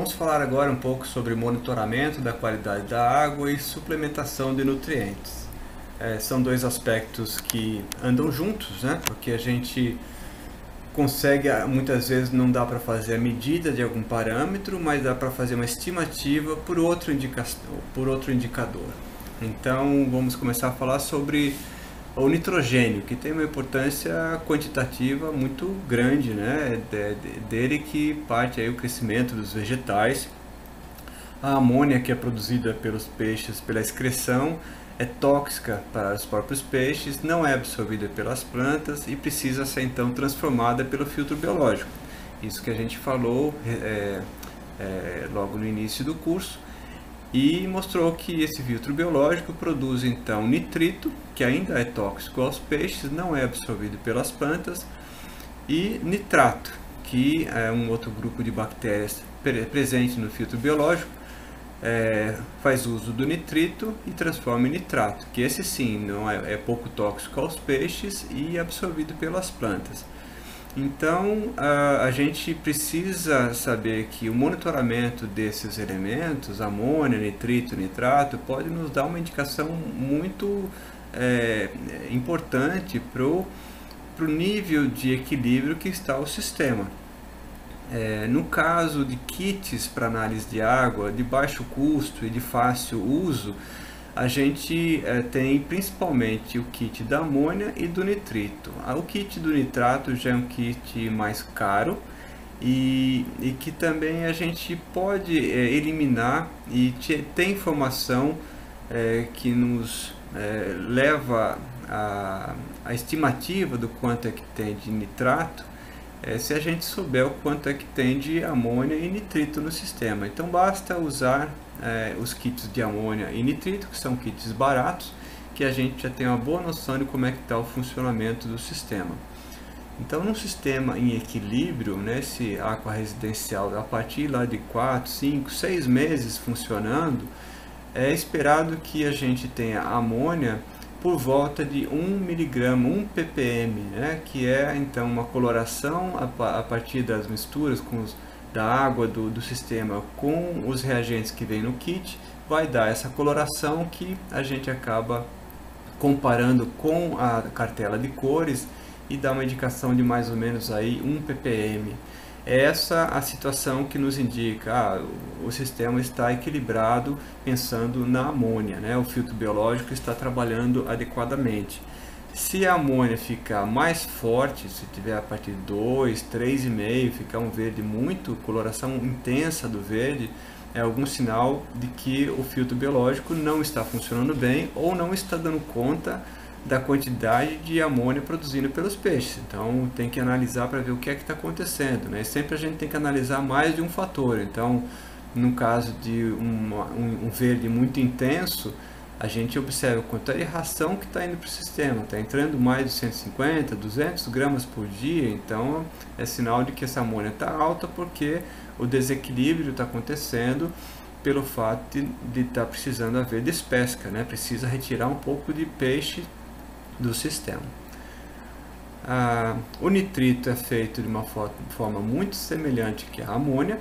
Vamos falar agora um pouco sobre monitoramento da qualidade da água e suplementação de nutrientes. São dois aspectos que andam juntos, né? Porque a gente consegue, muitas vezes não dá para fazer a medida de algum parâmetro, mas dá para fazer uma estimativa por outro indicador. Então vamos começar a falar sobre o nitrogênio, que tem uma importância quantitativa muito grande, né? Dele que parte aí o crescimento dos vegetais. A amônia, que é produzida pelos peixes pela excreção, é tóxica para os próprios peixes, não é absorvida pelas plantas e precisa ser então transformada pelo filtro biológico. Isso que a gente falou logo no início do curso. E mostrou que esse filtro biológico produz então nitrito, que ainda é tóxico aos peixes, não é absorvido pelas plantas, e nitrato, que é um outro grupo de bactérias presente no filtro biológico, faz uso do nitrito e transforma em nitrato, que esse sim não é pouco tóxico aos peixes e absorvido pelas plantas. Então, a gente precisa saber que o monitoramento desses elementos, amônia, nitrito, nitrato, pode nos dar uma indicação muito importante para o nível de equilíbrio que está o sistema. No caso de kits para análise de água de baixo custo e de fácil uso, a gente tem principalmente o kit da amônia e do nitrito. O kit do nitrato já é um kit mais caro e que também a gente pode eliminar, e tem informação que nos leva a estimativa do quanto é que tem de nitrato, se a gente souber o quanto é que tem de amônia e nitrito no sistema. Então basta usar os kits de amônia e nitrito, que são kits baratos, que a gente já tem uma boa noção de como é que está o funcionamento do sistema. Então, num sistema em equilíbrio, nesse aqua residencial, a partir lá de 4, 5, 6 meses funcionando, é esperado que a gente tenha amônia por volta de 1 mg, 1 ppm, né? Que é então uma coloração a partir das misturas da água do sistema com os reagentes que vem no kit, vai dar essa coloração que a gente acaba comparando com a cartela de cores e dá uma indicação de mais ou menos aí 1 ppm. Essa a situação que nos indica o sistema está equilibrado pensando na amônia, né? O filtro biológico está trabalhando adequadamente. Se a amônia ficar mais forte, se tiver a partir de 2, 3,5, ficar um verde muito, coloração intensa do verde, é algum sinal de que o filtro biológico não está funcionando bem ou não está dando conta da quantidade de amônia produzida pelos peixes. Então tem que analisar para ver o que é que está acontecendo, né? Sempre a gente tem que analisar mais de um fator. Então, no caso de um verde muito intenso, a gente observa quanto é de ração que está indo para o sistema. Está entrando mais de 150, 200 gramas por dia, então é sinal de que essa amônia está alta, porque o desequilíbrio está acontecendo pelo fato de estar precisando haver despesca, né? Precisa retirar um pouco de peixe do sistema. O nitrito é feito de uma forma muito semelhante que a amônia,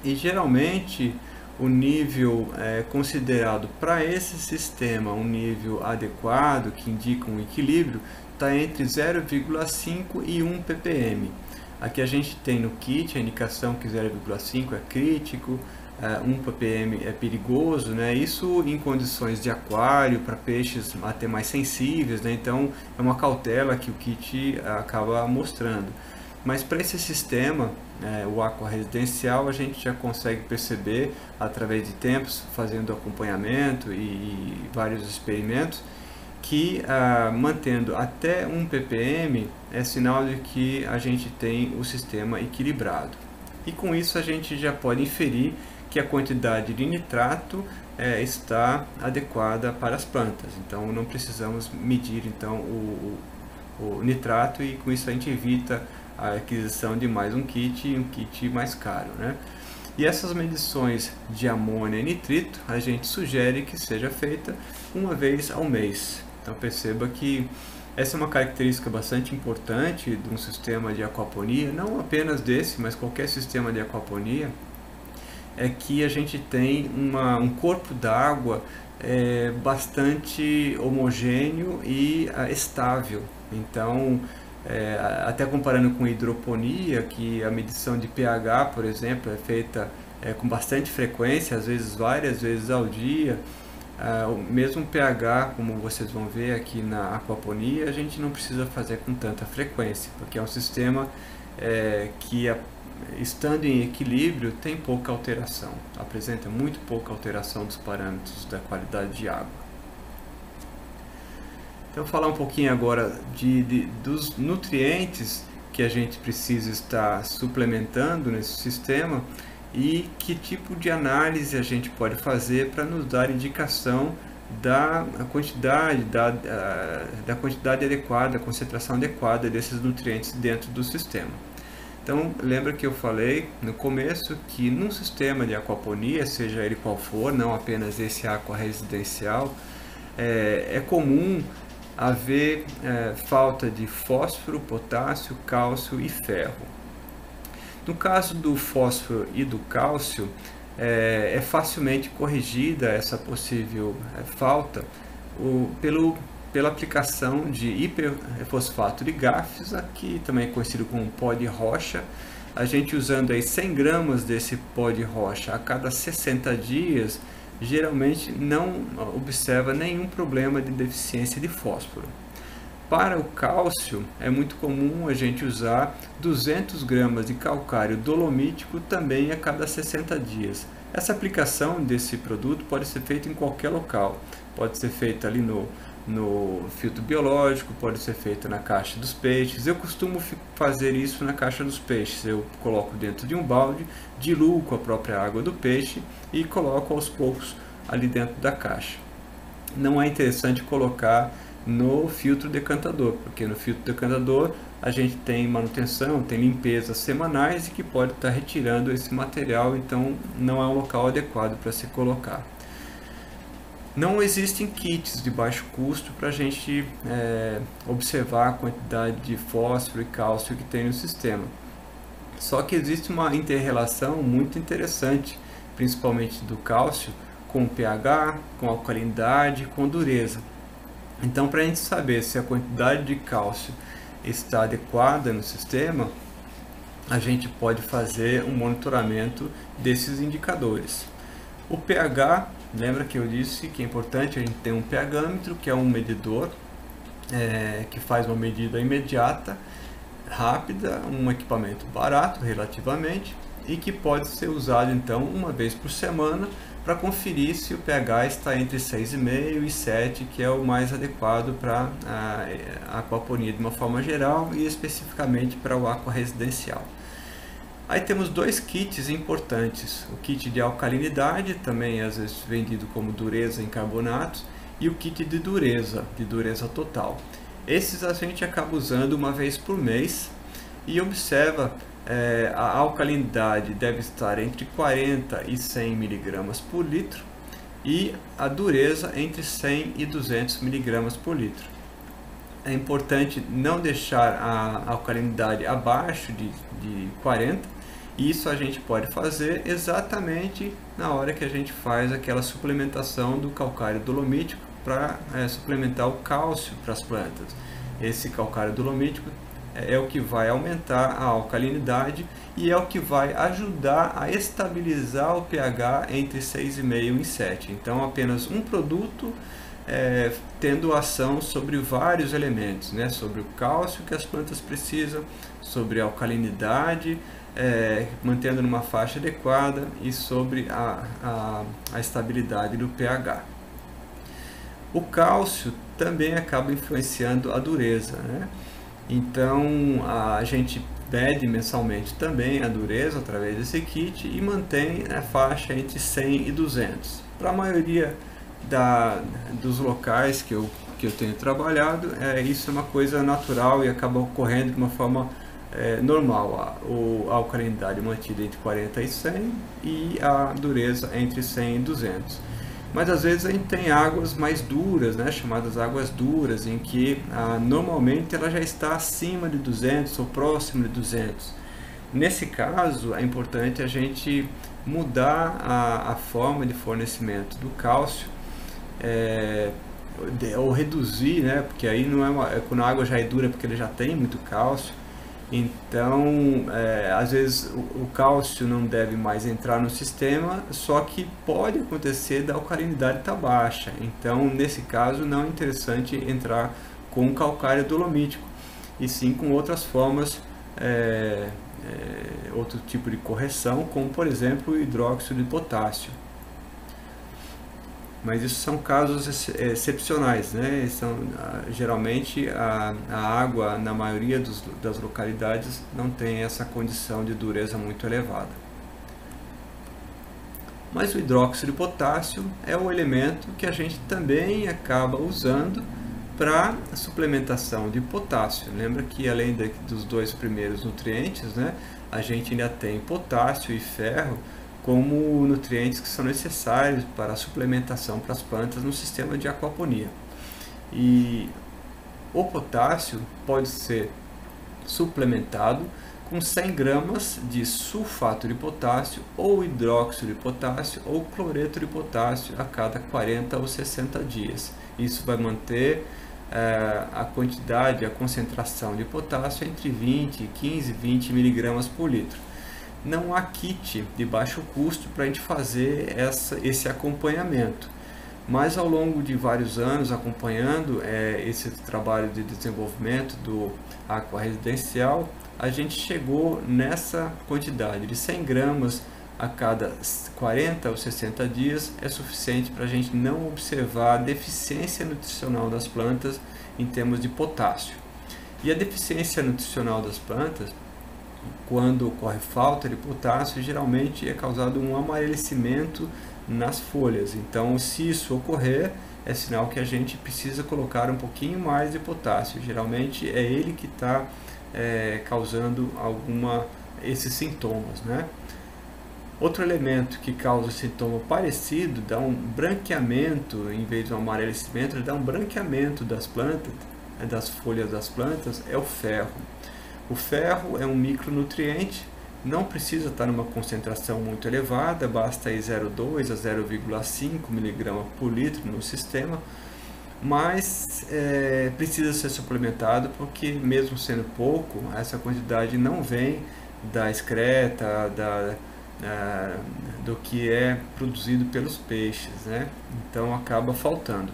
e geralmente o nível considerado para esse sistema, um nível adequado, que indica um equilíbrio, está entre 0,5 e 1 ppm. Aqui a gente tem no kit a indicação que 0,5 é crítico, 1 ppm é perigoso, né? Isso em condições de aquário, para peixes até mais sensíveis, né? Então é uma cautela que o kit acaba mostrando. Mas para esse sistema, o aqua residencial, a gente já consegue perceber através de tempos, fazendo acompanhamento e vários experimentos, que mantendo até 1 ppm é sinal de que a gente tem o sistema equilibrado. E com isso a gente já pode inferir que a quantidade de nitrato está adequada para as plantas. Então não precisamos medir então o nitrato, e com isso a gente evita a aquisição de mais um kit mais caro, né? E essas medições de amônia e nitrito a gente sugere que seja feita uma vez ao mês. Então perceba que essa é uma característica bastante importante de um sistema de aquaponia, não apenas desse, mas qualquer sistema de aquaponia, é que a gente tem um corpo d'água bastante homogêneo e estável. Então, até comparando com hidroponia, que a medição de pH, por exemplo, é feita com bastante frequência, às vezes várias vezes ao dia, o mesmo pH, como vocês vão ver aqui na aquaponia, a gente não precisa fazer com tanta frequência, porque é um sistema que, estando em equilíbrio, tem pouca alteração, apresenta muito pouca alteração dos parâmetros da qualidade de água. Então, falar um pouquinho agora dos nutrientes que a gente precisa estar suplementando nesse sistema e que tipo de análise a gente pode fazer para nos dar indicação da quantidade, da quantidade adequada, da concentração adequada desses nutrientes dentro do sistema. Então, lembra que eu falei no começo que num sistema de aquaponia, seja ele qual for, não apenas esse aqua residencial, é comum haver falta de fósforo, potássio, cálcio e ferro. No caso do fósforo e do cálcio, é facilmente corrigida essa possível falta pela aplicação de hiperfosfato de GAFSA, que também é conhecido como pó de rocha. A gente usando aí 100 gramas desse pó de rocha a cada 60 dias, geralmente não observa nenhum problema de deficiência de fósforo. Para o cálcio, é muito comum a gente usar 200 gramas de calcário dolomítico também a cada 60 dias. Essa aplicação desse produto pode ser feita em qualquer local. Pode ser feita ali no filtro biológico, pode ser feita na caixa dos peixes. Eu costumo fazer isso na caixa dos peixes. Eu coloco dentro de um balde, diluo com a própria água do peixe e coloco aos poucos ali dentro da caixa. Não é interessante colocar no filtro decantador, porque no filtro decantador a gente tem manutenção, tem limpezas semanais e que pode estar retirando esse material, então não é um local adequado para se colocar. Não existem kits de baixo custo para a gente observar a quantidade de fósforo e cálcio que tem no sistema. Só que existe uma inter-relação muito interessante, principalmente do cálcio, com o pH, com a alcalinidade, com dureza. Então, para a gente saber se a quantidade de cálcio está adequada no sistema, a gente pode fazer um monitoramento desses indicadores. O pH, lembra que eu disse que é importante a gente ter um pHmetro, que é um medidor que faz uma medida imediata, rápida, um equipamento barato relativamente e que pode ser usado então uma vez por semana para conferir se o pH está entre 6,5 e 7, que é o mais adequado para a aquaponia de uma forma geral e especificamente para o aqua residencial. Aí temos dois kits importantes, o kit de alcalinidade, também às vezes vendido como dureza em carbonatos, e o kit de dureza total. Esses a gente acaba usando uma vez por mês e observa a alcalinidade deve estar entre 40 e 100 mg por litro e a dureza entre 100 e 200 mg por litro. É importante não deixar a alcalinidade abaixo de 40, e isso a gente pode fazer exatamente na hora que a gente faz aquela suplementação do calcário dolomítico para suplementar o cálcio para as plantas. Esse calcário dolomítico é o que vai aumentar a alcalinidade e é o que vai ajudar a estabilizar o pH entre 6,5 e 7. Então, apenas um produto tendo ação sobre vários elementos, né? Sobre o cálcio que as plantas precisam, sobre a alcalinidade, mantendo numa faixa adequada, e sobre a estabilidade do pH. O cálcio também acaba influenciando a dureza, né? Então a gente mede mensalmente também a dureza através desse kit e mantém a faixa entre 100 e 200. Para a maioria dos locais que eu tenho trabalhado, isso é uma coisa natural e acaba ocorrendo de uma forma normal. A alcalinidade mantida entre 40 e 100 e a dureza entre 100 e 200. Mas às vezes a gente tem águas mais duras, né, chamadas águas duras, em que normalmente ela já está acima de 200 ou próximo de 200. Nesse caso, é importante a gente mudar a forma de fornecimento do cálcio, ou reduzir, né? Porque aí não quando a água já é dura, porque ele já tem muito cálcio. Então, às vezes o cálcio não deve mais entrar no sistema, só que pode acontecer da alcalinidade estar baixa. Então, nesse caso, não é interessante entrar com calcário dolomítico, e sim com outras formas, outro tipo de correção, como por exemplo o hidróxido de potássio. Mas isso são casos excepcionais, né? Geralmente a água, na maioria das localidades, não tem essa condição de dureza muito elevada. Mas o hidróxido de potássio é o elemento que a gente também acaba usando para a suplementação de potássio. Lembra que além dos dois primeiros nutrientes, né, a gente ainda tem potássio e ferro como nutrientes que são necessários para a suplementação para as plantas no sistema de aquaponia. E o potássio pode ser suplementado com 100 gramas de sulfato de potássio, ou hidróxido de potássio, ou cloreto de potássio a cada 40 ou 60 dias. Isso vai manter a quantidade, a concentração de potássio entre 15 e 20 miligramas por litro. Não há kit de baixo custo para a gente fazer esse acompanhamento, mas ao longo de vários anos acompanhando esse trabalho de desenvolvimento do aqua residencial, a gente chegou nessa quantidade de 100 gramas a cada 40 ou 60 dias. É suficiente para a gente não observar a deficiência nutricional das plantas em termos de potássio. E a deficiência nutricional das plantas, quando ocorre falta de potássio, geralmente é causado um amarelecimento nas folhas. Então, se isso ocorrer, é sinal que a gente precisa colocar um pouquinho mais de potássio. Geralmente é ele que está causando esses sintomas, né? Outro elemento que causa sintoma parecido, dá um branqueamento, em vez de um amarelecimento, ele dá um branqueamento das plantas, das folhas das plantas, é o ferro. O ferro é um micronutriente, não precisa estar numa concentração muito elevada, basta ir 0,2 a 0,5 mg por litro no sistema, mas precisa ser suplementado, porque mesmo sendo pouco, essa quantidade não vem da excreta, do que é produzido pelos peixes, né? Então acaba faltando.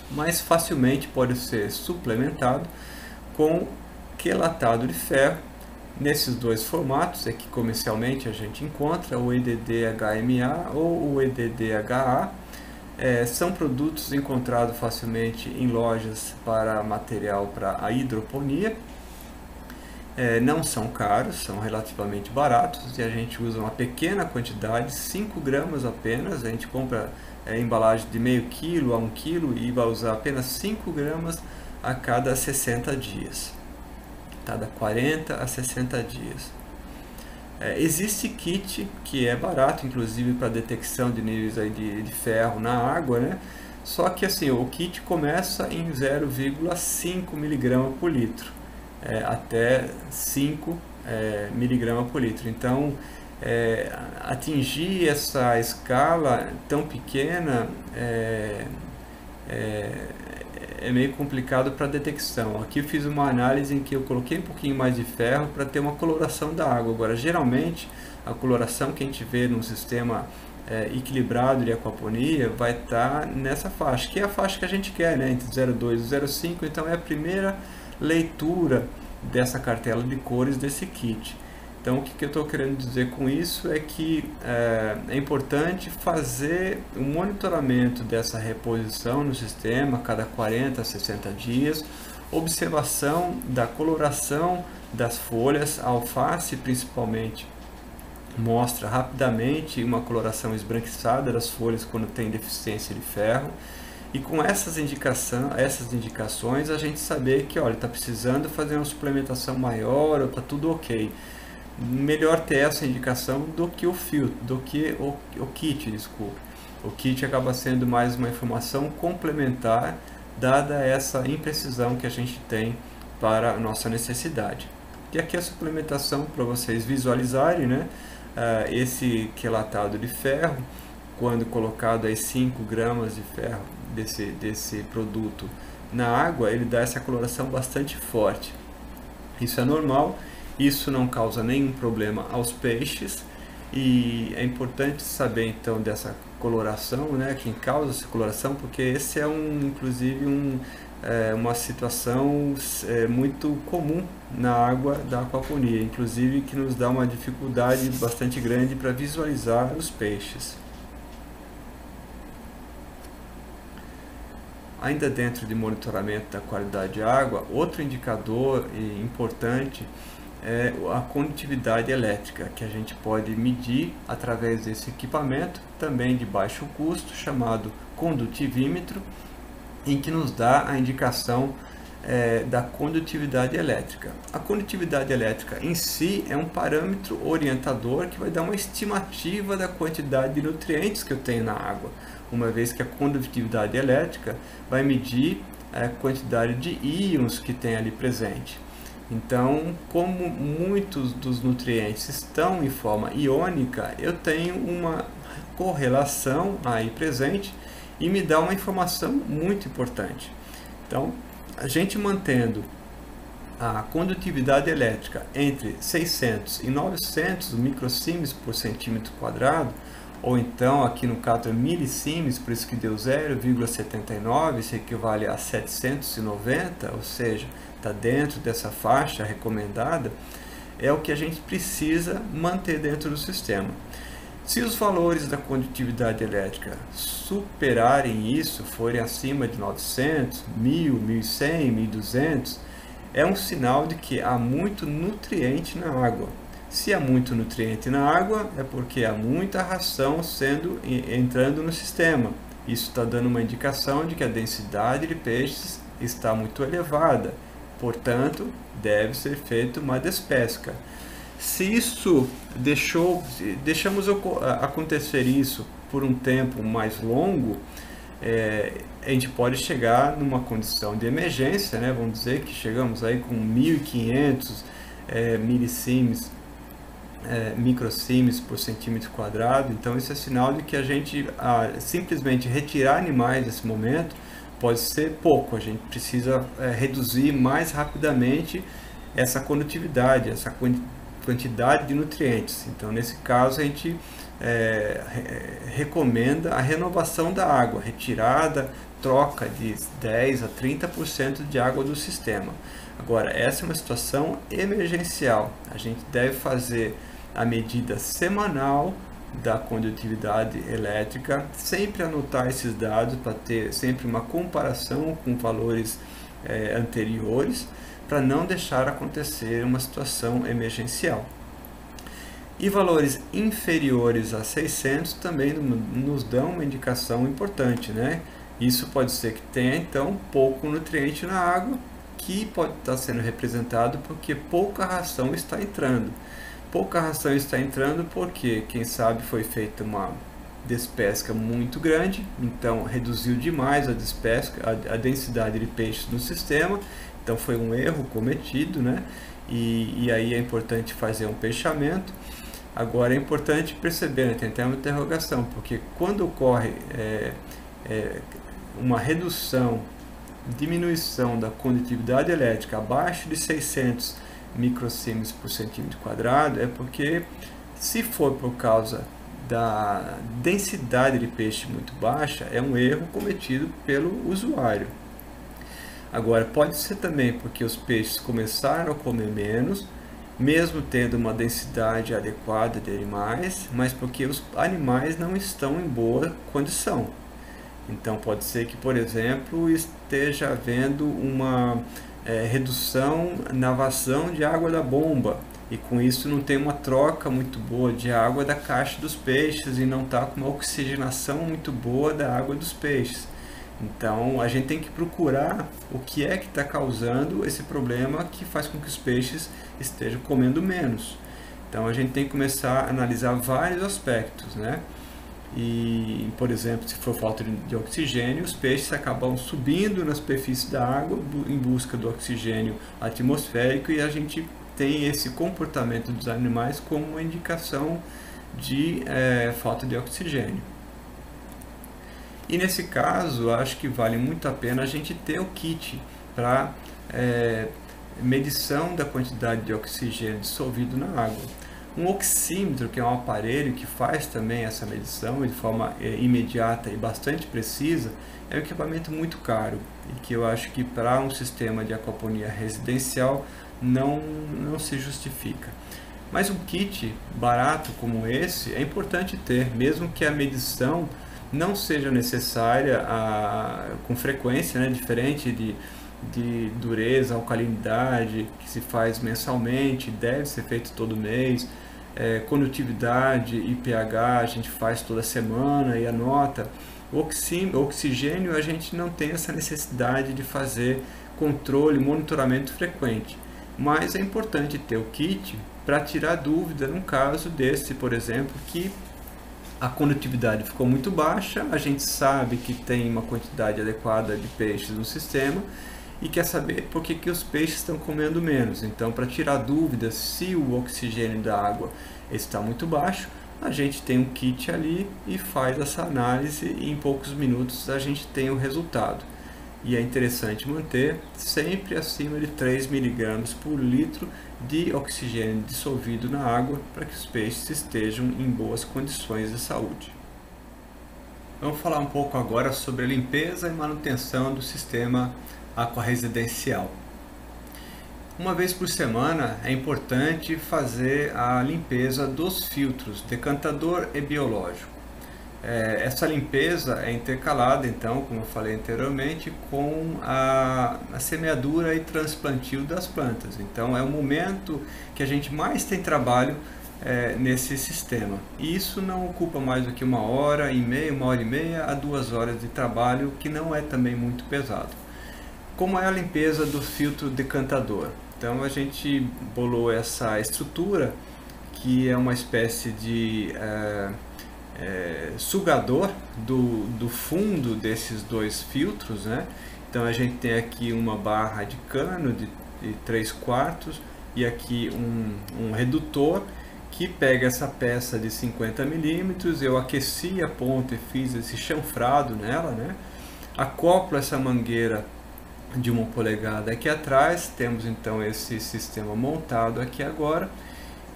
Mas facilmente pode ser suplementado com quelatado de ferro, nesses dois formatos que comercialmente a gente encontra, o EDD-HMA ou o EDD-HA. São produtos encontrados facilmente em lojas para material para a hidroponia. Não são caros, são relativamente baratos, e a gente usa uma pequena quantidade, 5 gramas apenas. A gente compra embalagem de meio quilo a 1 quilo e vai usar apenas 5 gramas a cada 60 dias, cada 40 a 60 dias. Existe kit que é barato, inclusive para detecção de níveis aí de ferro na água, né? Só que assim, o kit começa em 0,5 mg por litro, até 5 mg por litro. Então, atingir essa escala tão pequena é meio complicado para detecção. Aqui eu fiz uma análise em que eu coloquei um pouquinho mais de ferro para ter uma coloração da água. Agora, geralmente, a coloração que a gente vê num sistema equilibrado de aquaponia vai estar nessa faixa, que é a faixa que a gente quer, né? Entre 0,2 e 0,5. Então, é a primeira leitura dessa cartela de cores desse kit. Então, o que eu estou querendo dizer com isso é que é importante fazer um monitoramento dessa reposição no sistema a cada 40 a 60 dias, observação da coloração das folhas. A alface, principalmente, mostra rapidamente uma coloração esbranquiçada das folhas quando tem deficiência de ferro. E com essas indicações, a gente saber que, olha, está precisando fazer uma suplementação maior ou está tudo ok. Melhor ter essa indicação do que o filtro, do que o kit, desculpe. O kit acaba sendo mais uma informação complementar, dada essa imprecisão que a gente tem para a nossa necessidade. E aqui a suplementação para vocês visualizarem, né? esse quelatado de ferro, quando colocado aí 5 gramas de ferro desse produto na água, ele dá essa coloração bastante forte. Isso é normal, isso não causa nenhum problema aos peixes, e é importante saber então dessa coloração, né, quem causa essa coloração, porque esse é inclusive uma situação muito comum na água da aquaponia, inclusive que nos dá uma dificuldade bastante grande para visualizar os peixes. Ainda dentro de monitoramento da qualidade de água, outro indicador importante é a condutividade elétrica, que a gente pode medir através desse equipamento, também de baixo custo, chamado condutivímetro, em que nos dá a indicação da condutividade elétrica. A condutividade elétrica em si é um parâmetro orientador que vai dar uma estimativa da quantidade de nutrientes que eu tenho na água, uma vez que a condutividade elétrica vai medir a quantidade de íons que tem ali presente. Então, como muitos dos nutrientes estão em forma iônica, eu tenho uma correlação aí presente e me dá uma informação muito importante. Então, a gente mantendo a condutividade elétrica entre 600 e 900 microsiemens por centímetro quadrado, ou então aqui no caso é milisiemens, por isso que deu 0,79, isso equivale a 790, ou seja, está dentro dessa faixa recomendada, é o que a gente precisa manter dentro do sistema. Se os valores da condutividade elétrica superarem isso, forem acima de 900, 1000, 1100, 1200, é um sinal de que há muito nutriente na água. Se há muito nutriente na água, é porque há muita ração entrando no sistema. Isso está dando uma indicação de que a densidade de peixes está muito elevada. Portanto, deve ser feita uma despesca. Se isso deixamos acontecer isso por um tempo mais longo, a gente pode chegar numa condição de emergência, né? Vamos dizer que chegamos aí com 1.500 milisiemens, microsiemens por centímetro quadrado. Então isso é sinal de que a gente simplesmente retirar animais nesse momento pode ser pouco, a gente precisa reduzir mais rapidamente essa condutividade, essa quantidade de nutrientes. Então nesse caso a gente recomenda a renovação da água, retirada, troca de 10 a 30% de água do sistema. Agora, essa é uma situação emergencial, a gente deve fazer a medida semanal da condutividade elétrica, sempre anotar esses dados para ter sempre uma comparação com valores anteriores, para não deixar acontecer uma situação emergencial. E valores inferiores a 600 também nos dão uma indicação importante, né? Isso pode ser que tenha então pouco nutriente na água, que pode estar sendo representado porque pouca ração está entrando. Pouca ração está entrando porque, quem sabe, foi feita uma despesca muito grande, então reduziu demais a despesca, a densidade de peixes no sistema, então foi um erro cometido, né? E aí é importante fazer um peixamento. Agora é importante perceber, né? Tem até uma interrogação, porque quando ocorre uma diminuição da condutividade elétrica abaixo de 600 microsiemens por centímetro quadrado, é porque, se for por causa da densidade de peixe muito baixa, é um erro cometido pelo usuário. Agora, pode ser também porque os peixes começaram a comer menos, mesmo tendo uma densidade adequada de animais, mas porque os animais não estão em boa condição. Então pode ser que, por exemplo, esteja havendo uma redução na vazão de água da bomba, e com isso não tem uma troca muito boa de água da caixa dos peixes e não está com uma oxigenação muito boa da água dos peixes. Então a gente tem que procurar o que é que está causando esse problema que faz com que os peixes estejam comendo menos. Então a gente tem que começar a analisar vários aspectos, né? E, por exemplo, se for falta de oxigênio, os peixes acabam subindo na superfície da água em busca do oxigênio atmosférico, e a gente tem esse comportamento dos animais como uma indicação de falta de oxigênio. E nesse caso, acho que vale muito a pena a gente ter o kit para medição da quantidade de oxigênio dissolvido na água. Um oxímetro, que é um aparelho que faz também essa medição de forma imediata e bastante precisa, é um equipamento muito caro e que eu acho que para um sistema de aquaponia residencial não se justifica. Mas um kit barato como esse é importante ter, mesmo que a medição não seja necessária com frequência, né, diferente de dureza, alcalinidade, que se faz mensalmente, deve ser feito todo mês. Condutividade e pH a gente faz toda semana e anota. Oxigênio a gente não tem essa necessidade de fazer controle, monitoramento frequente, mas é importante ter o kit para tirar dúvida num caso desse, por exemplo, que a condutividade ficou muito baixa, a gente sabe que tem uma quantidade adequada de peixes no sistema e quer saber por que os peixes estão comendo menos. Então, para tirar dúvidas se o oxigênio da água está muito baixo, a gente tem um kit ali e faz essa análise e em poucos minutos a gente tem o resultado. E é interessante manter sempre acima de 3 mg por litro de oxigênio dissolvido na água para que os peixes estejam em boas condições de saúde. Vamos falar um pouco agora sobre a limpeza e manutenção do sistema aquaresidencial. Uma vez por semana é importante fazer a limpeza dos filtros decantador e biológico. Essa limpeza é intercalada, então, como eu falei anteriormente, com a semeadura e transplantio das plantas. Então, é o momento que a gente mais tem trabalho nesse sistema. E isso não ocupa mais do que 1h30 a 2 horas de trabalho, que não é também muito pesado. Como é a limpeza do filtro decantador? Então, a gente bolou essa estrutura, que é uma espécie de sugador do fundo desses dois filtros, né? Então a gente tem aqui uma barra de cano de 3/4 e aqui um redutor que pega essa peça de 50 milímetros. Eu aqueci a ponta e fiz esse chanfrado nela, né? Acoplo essa mangueira de 1 polegada aqui atrás. Temos então esse sistema montado aqui agora.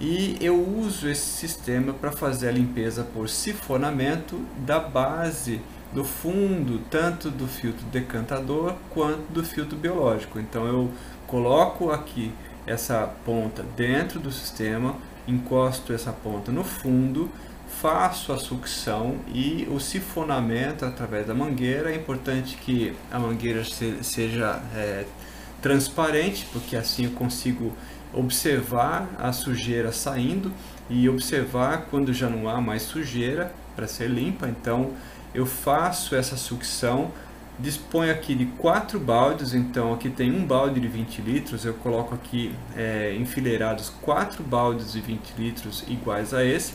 E eu uso esse sistema para fazer a limpeza por sifonamento da base do fundo, tanto do filtro decantador quanto do filtro biológico. Então eu coloco aqui essa ponta dentro do sistema, encosto essa ponta no fundo, faço a sucção e o sifonamento através da mangueira. É importante que a mangueira seja transparente, porque assim eu consigo observar a sujeira saindo e observar quando já não há mais sujeira para ser limpa. Então eu faço essa sucção, disponho aqui de 4 baldes. Então aqui tem um balde de 20 litros, eu coloco aqui enfileirados 4 baldes de 20 litros iguais a esse.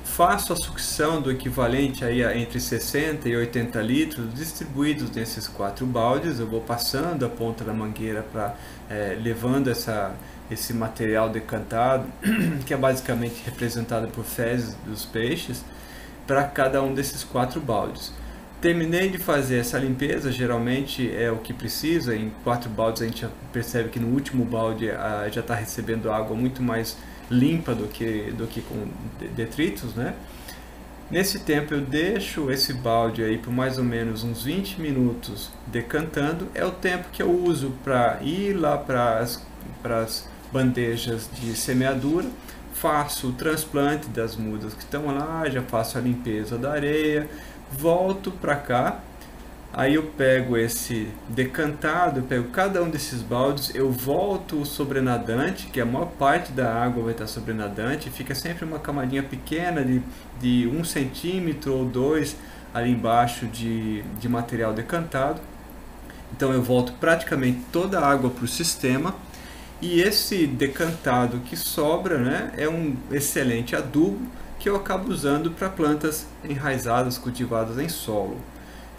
Faço a sucção do equivalente aí a entre 60 e 80 litros distribuídos nesses 4 baldes. Eu vou passando a ponta da mangueira para levando esse material decantado, que é basicamente representado por fezes dos peixes, para cada um desses 4 baldes. Terminei de fazer essa limpeza, geralmente é o que precisa. Em 4 baldes a gente já percebe que no último balde já está recebendo água muito mais limpa do que com detritos, né? Nesse tempo eu deixo esse balde aí por mais ou menos uns 20 minutos decantando. É o tempo que eu uso para ir lá para as bandejas de semeadura, faço o transplante das mudas que estão lá, já faço a limpeza da areia, volto para cá. Aí eu pego esse decantado, eu pego cada um desses baldes, eu volto o sobrenadante, que a maior parte da água vai estar sobrenadante, fica sempre uma camadinha pequena de 1 centímetro ou 2 ali embaixo de material decantado. Então eu volto praticamente toda a água para o sistema, e esse decantado que sobra, né, é um excelente adubo que eu acabo usando para plantas enraizadas, cultivadas em solo.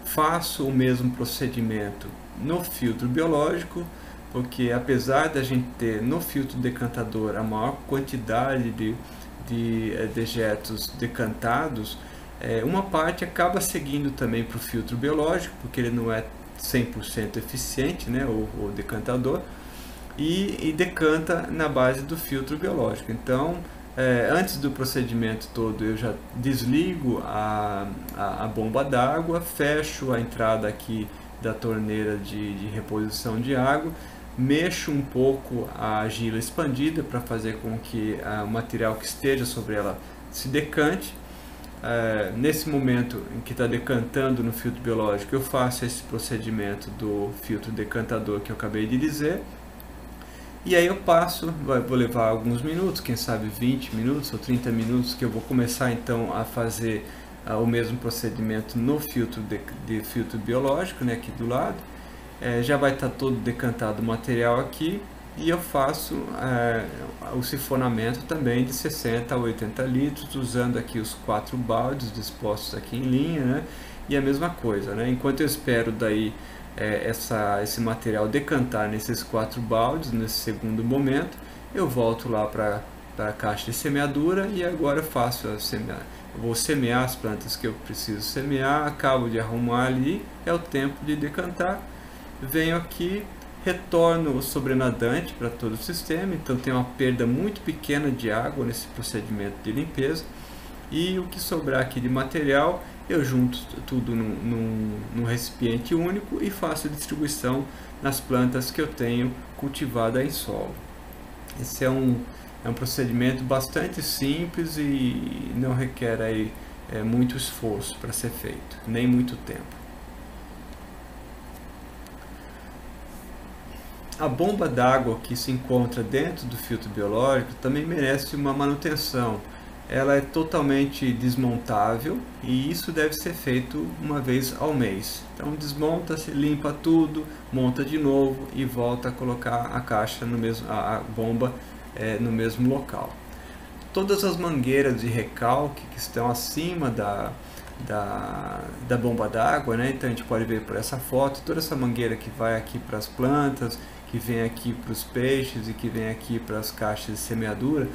Faço o mesmo procedimento no filtro biológico, porque apesar da gente ter no filtro decantador a maior quantidade de dejetos decantados, uma parte acaba seguindo também para o filtro biológico, porque ele não é 100% eficiente, né, o decantador, e decanta na base do filtro biológico. Então, antes do procedimento todo, eu já desligo a bomba d'água, fecho a entrada aqui da torneira de reposição de água, mexo um pouco a argila expandida para fazer com que o material que esteja sobre ela se decante. Nesse momento em que está decantando no filtro biológico, eu faço esse procedimento do filtro decantador que eu acabei de dizer. E aí eu passo, vou levar alguns minutos, quem sabe 20 minutos ou 30 minutos, que eu vou começar então a fazer o mesmo procedimento no filtro filtro biológico, né, aqui do lado. Já vai estar todo decantado o material aqui, e eu faço o sifonamento também de 60 a 80 litros, usando aqui os 4 baldes dispostos aqui em linha, né? E a mesma coisa, né? Enquanto eu espero daí esse material decantar nesses 4 baldes, nesse segundo momento, eu volto lá para a caixa de semeadura, e agora eu faço vou semear as plantas que eu preciso semear, acabo de arrumar ali, é o tempo de decantar, venho aqui, retorno o sobrenadante para todo o sistema, então tem uma perda muito pequena de água nesse procedimento de limpeza, e o que sobrar aqui de material eu junto tudo num recipiente único e faço a distribuição nas plantas que eu tenho cultivada em solo. Esse é um procedimento bastante simples e não requer aí, muito esforço para ser feito, nem muito tempo. A bomba d'água que se encontra dentro do filtro biológico também merece uma manutenção. Ela é totalmente desmontável e isso deve ser feito uma vez ao mês. Então desmonta-se, limpa tudo, monta de novo e volta a colocar a caixa a bomba no mesmo local. Todas as mangueiras de recalque que estão acima da bomba d'água, né? Então a gente pode ver por essa foto, toda essa mangueira que vai aqui para as plantas, que vem aqui para os peixes e que vem aqui para as caixas de semeadura,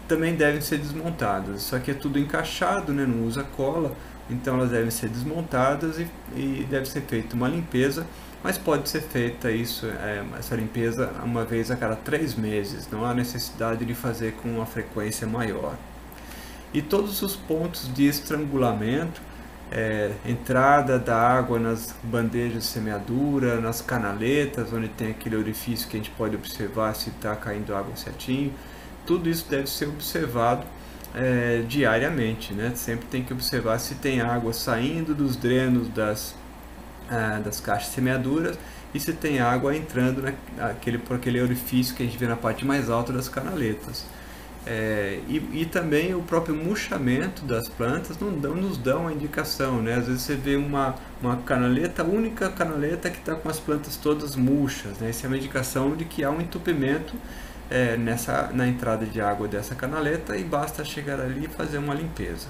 também devem ser desmontadas. Isso aqui é tudo encaixado, né? Não usa cola, então elas devem ser desmontadas e deve ser feita uma limpeza, mas pode ser feita essa limpeza uma vez a cada 3 meses, não há necessidade de fazer com uma frequência maior. E todos os pontos de estrangulamento, entrada da água nas bandejas de semeadura, nas canaletas, onde tem aquele orifício que a gente pode observar se está caindo água certinho, tudo isso deve ser observado diariamente, né? Sempre tem que observar se tem água saindo dos drenos das caixas de semeaduras e se tem água entrando por aquele orifício que a gente vê na parte mais alta das canaletas. E também o próprio murchamento das plantas nos dão a indicação, né? Às vezes você vê uma única canaleta que está com as plantas todas murchas, né? Isso é uma indicação de que há um entupimento na entrada de água dessa canaleta, e basta chegar ali e fazer uma limpeza.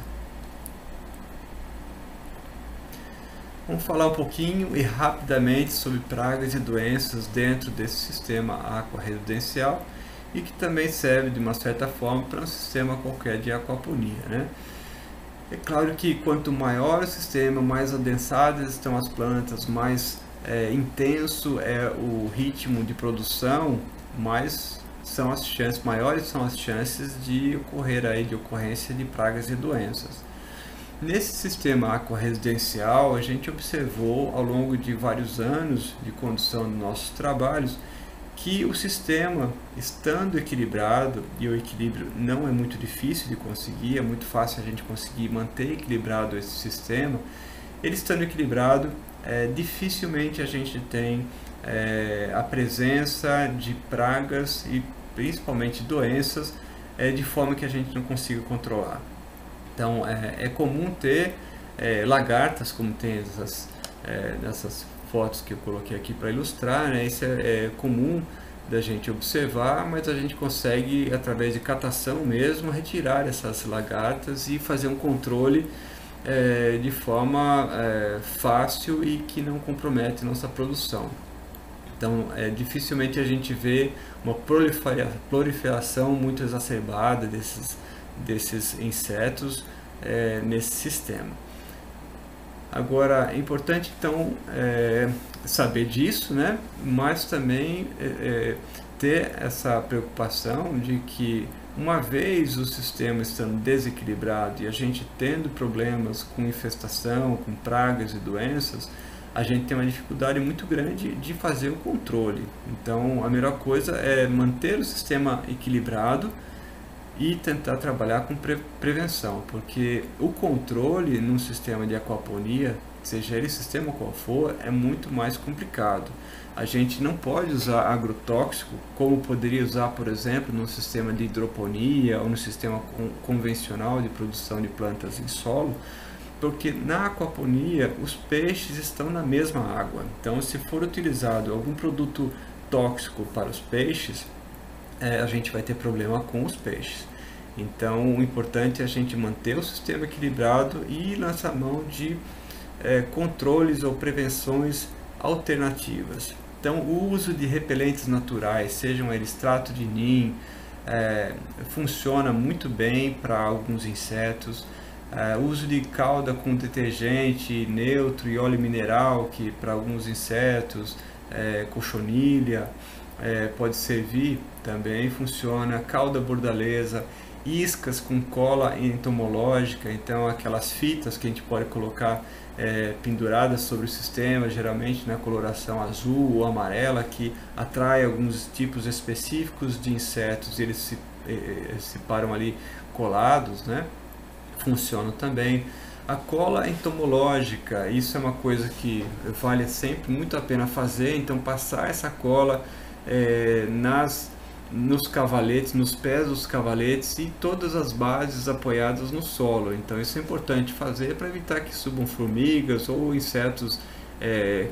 Vamos falar um pouquinho e rapidamente sobre pragas e doenças dentro desse sistema aquaresidencial, e que também serve de uma certa forma para um sistema qualquer de aquaponia, né? É claro que quanto maior o sistema, mais adensadas estão as plantas, mais intenso é o ritmo de produção, maiores são as chances de ocorrência de pragas e doenças. Nesse sistema aquaresidencial, a gente observou ao longo de vários anos de condução dos nossos trabalhos que o sistema, estando equilibrado, e o equilíbrio não é muito difícil de conseguir, é muito fácil a gente conseguir manter equilibrado esse sistema, ele estando equilibrado, dificilmente a gente tem a presença de pragas e principalmente doenças de forma que a gente não consiga controlar. Então é comum ter lagartas, como tem nessas fotos que eu coloquei aqui para ilustrar, né? Isso é comum da gente observar, mas a gente consegue, através de catação mesmo, retirar essas lagartas e fazer um controle de forma fácil e que não compromete nossa produção. Então, dificilmente a gente vê uma proliferação muito exacerbada desses insetos nesse sistema. Agora, é importante então saber disso, né? Mas também ter essa preocupação de que, uma vez o sistema estando desequilibrado e a gente tendo problemas com infestação, com pragas e doenças, a gente tem uma dificuldade muito grande de fazer o controle. Então, a melhor coisa é manter o sistema equilibrado e tentar trabalhar com prevenção, porque o controle num sistema de aquaponia, seja ele sistema qual for, é muito mais complicado. A gente não pode usar agrotóxico como poderia usar, por exemplo, no sistema de hidroponia ou no sistema convencional de produção de plantas em solo, porque na aquaponia os peixes estão na mesma água. Então, se for utilizado algum produto tóxico para os peixes, a gente vai ter problema com os peixes. Então, o importante é a gente manter o sistema equilibrado e lançar mão de controles ou prevenções alternativas. Então, o uso de repelentes naturais, sejam eles extrato de NIM, funciona muito bem para alguns insetos. O uso de calda com detergente neutro e óleo mineral, que para alguns insetos, cochonilha, pode servir, também funciona. Calda bordaleza, iscas com cola entomológica, então aquelas fitas que a gente pode colocar penduradas sobre o sistema, geralmente na coloração azul ou amarela, que atrai alguns tipos específicos de insetos, e eles se param ali colados, né? Funcionam também. A cola entomológica, isso é uma coisa que vale sempre muito a pena fazer, então passar essa cola nos cavaletes, nos pés dos cavaletes e todas as bases apoiadas no solo. Então isso é importante fazer para evitar que subam formigas ou insetos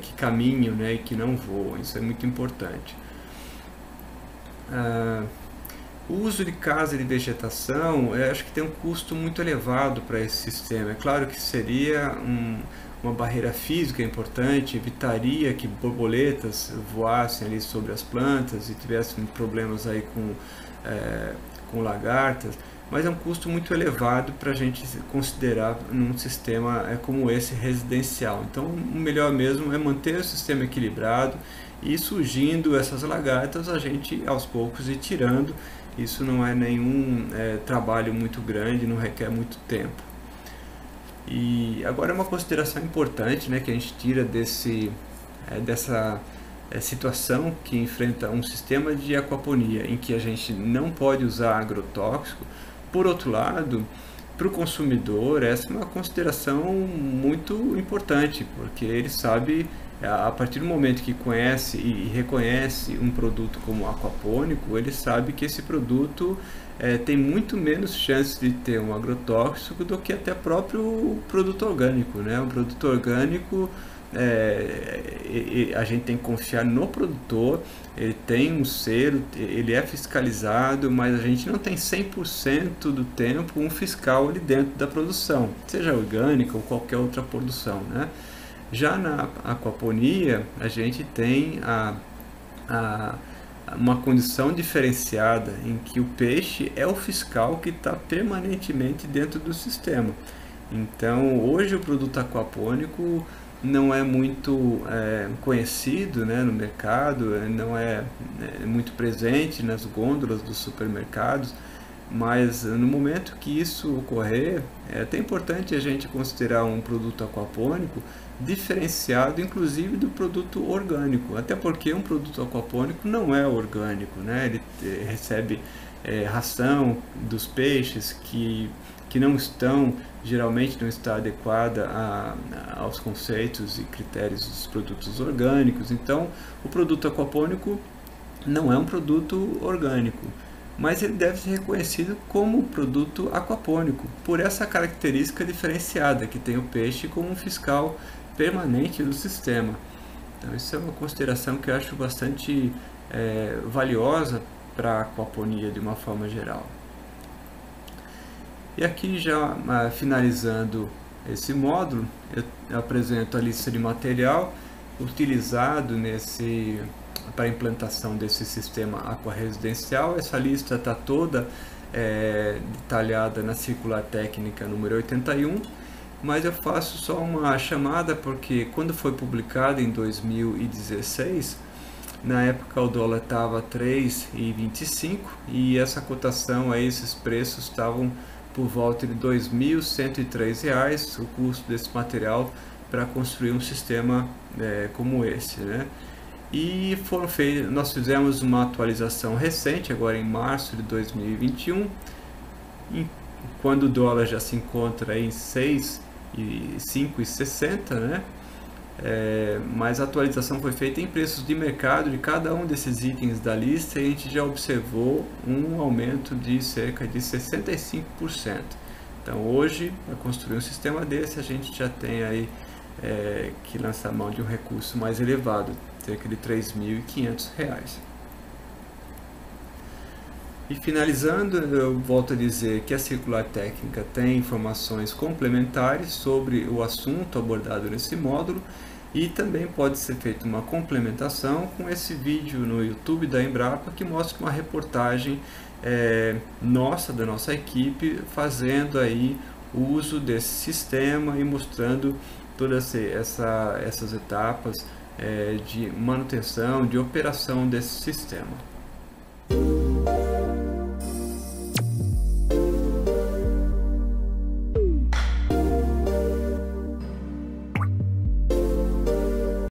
que caminham, né, e que não voam. Isso é muito importante. O uso de casa de vegetação, eu acho que tem um custo muito elevado para esse sistema. É claro que seria uma barreira física importante, evitaria que borboletas voassem ali sobre as plantas e tivessem problemas aí com lagartas, mas é um custo muito elevado para a gente considerar num sistema como esse residencial. Então, o melhor mesmo é manter o sistema equilibrado e, surgindo essas lagartas, a gente aos poucos ir tirando. Isso não é nenhum trabalho muito grande, não requer muito tempo. E agora uma consideração importante, né, que a gente tira dessa situação que enfrenta um sistema de aquaponia em que a gente não pode usar agrotóxico. Por outro lado, para o consumidor, essa é uma consideração muito importante, porque ele sabe, a partir do momento que conhece e reconhece um produto como aquapônico, ele sabe que esse produto tem muito menos chance de ter um agrotóxico do que até próprio produto orgânico, né? Um produto orgânico, a gente tem que confiar no produtor, ele tem um selo, ele é fiscalizado, mas a gente não tem 100% do tempo um fiscal ali dentro da produção, seja orgânica ou qualquer outra produção, né? Já na aquaponia, a gente tem uma condição diferenciada em que o peixe é o fiscal que está permanentemente dentro do sistema. Então, hoje o produto aquapônico não é muito conhecido, né, no mercado, não é muito presente nas gôndolas dos supermercados, mas no momento que isso ocorrer, é até importante a gente considerar um produto aquapônico diferenciado, inclusive do produto orgânico, até porque um produto aquapônico não é orgânico, né? Ele recebe ração dos peixes que não estão, geralmente não está adequada aos conceitos e critérios dos produtos orgânicos. Então, o produto aquapônico não é um produto orgânico, mas ele deve ser reconhecido como produto aquapônico, por essa característica diferenciada que tem o peixe como um fiscal permanente do sistema. Então, isso é uma consideração que eu acho bastante valiosa para a aquaponia de uma forma geral. E aqui, já finalizando esse módulo, eu apresento a lista de material utilizado para a implantação desse sistema aquaresidencial. Essa lista está toda detalhada na circular técnica número 81, mas eu faço só uma chamada porque quando foi publicado em 2016, na época o dólar estava 3,25 e essa cotação, aí, esses preços estavam por volta de R$ 2.103 o custo desse material para construir um sistema como esse, né? E nós fizemos uma atualização recente, agora em março de 2021, quando o dólar já se encontra em 5,60, né? Mas a atualização foi feita em preços de mercado de cada um desses itens da lista e a gente já observou um aumento de cerca de 65%. Então hoje, para construir um sistema desse, a gente já tem aí que lançar mão de um recurso mais elevado, cerca de R$ 3.500. E finalizando, eu volto a dizer que a circular técnica tem informações complementares sobre o assunto abordado nesse módulo e também pode ser feita uma complementação com esse vídeo no YouTube da Embrapa que mostra uma reportagem da nossa equipe fazendo aí o uso desse sistema e mostrando todas essas etapas de manutenção, de operação desse sistema.